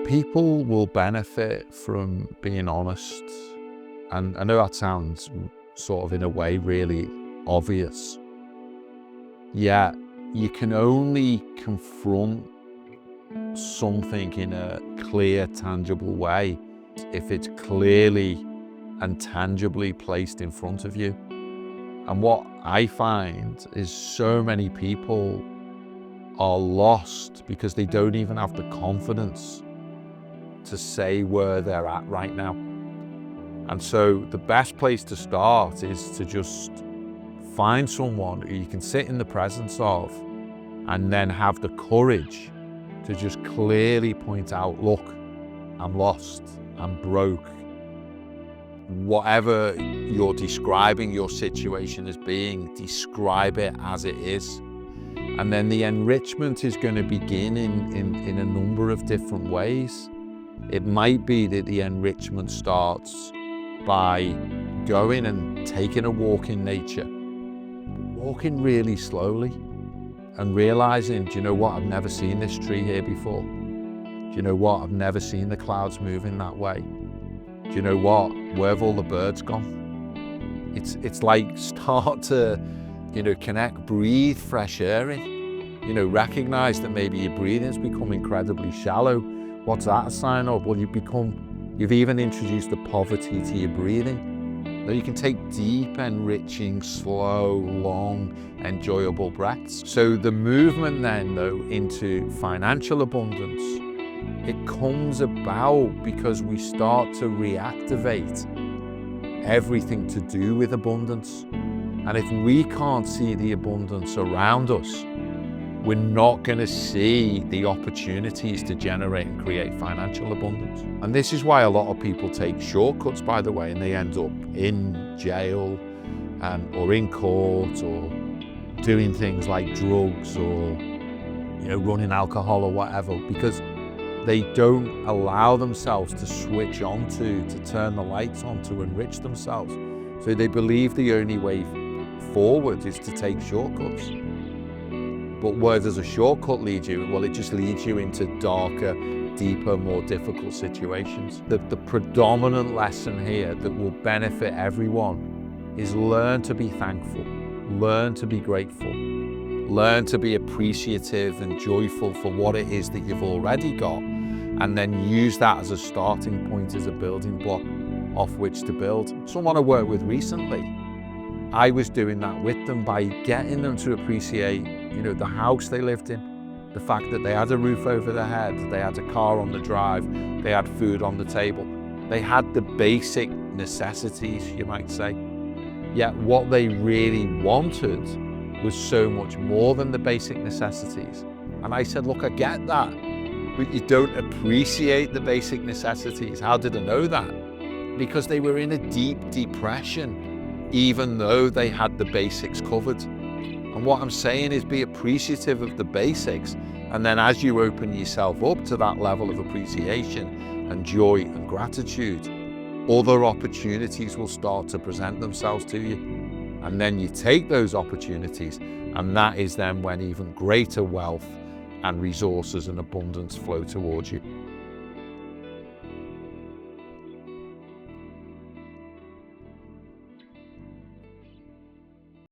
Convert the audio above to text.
People will benefit from being honest. And I know that sounds sort of in a way really obvious. Yet you can only confront something in a clear, tangible way if it's clearly and tangibly placed in front of you. And what I find is so many people are lost because they don't even have the confidence to say where they're at right now. And so the best place to start is to just find someone who you can sit in the presence of and then have the courage to just clearly point out, look, I'm lost, I'm broke. Whatever you're describing your situation as being, describe it as it is. And then the enrichment is going to begin in a number of different ways. It might be that the enrichment starts by going and taking a walk in nature, walking really slowly and realizing, do you know what, I've never seen this tree here before. Do you know what, I've never seen the clouds moving that way. Do you know what, where have all the birds gone? It's like start to, connect, breathe fresh air in, recognize that maybe your breathing's become incredibly shallow. What's that a sign of? Well, you've even introduced the poverty to your breathing. Now you can take deep, enriching, slow, long, enjoyable breaths. So the movement then, though, into financial abundance, it comes about because we start to reactivate everything to do with abundance. And if we can't see the abundance around us, we're not going to see the opportunities to generate and create financial abundance. And this is why a lot of people take shortcuts, by the way, and they end up in jail or in court or doing things like drugs or running alcohol or whatever, because they don't allow themselves to switch on to turn the lights on, to enrich themselves. So they believe the only way forward is to take shortcuts. But where does a shortcut lead you? Well, it just leads you into darker, deeper, more difficult situations. The predominant lesson here that will benefit everyone is learn to be thankful, learn to be grateful, learn to be appreciative and joyful for what it is that you've already got, and then use that as a starting point, as a building block off which to build. Someone I worked with recently, I was doing that with them by getting them to appreciate the house they lived in, the fact that they had a roof over their head, they had a car on the drive, they had food on the table. They had the basic necessities, you might say. Yet what they really wanted was so much more than the basic necessities. And I said, look, I get that, but you don't appreciate the basic necessities. How did I know that? Because they were in a deep depression, even though they had the basics covered. And what I'm saying is be appreciative of the basics. And then as you open yourself up to that level of appreciation and joy and gratitude, other opportunities will start to present themselves to you. And then you take those opportunities, and that is then when even greater wealth and resources and abundance flow towards you.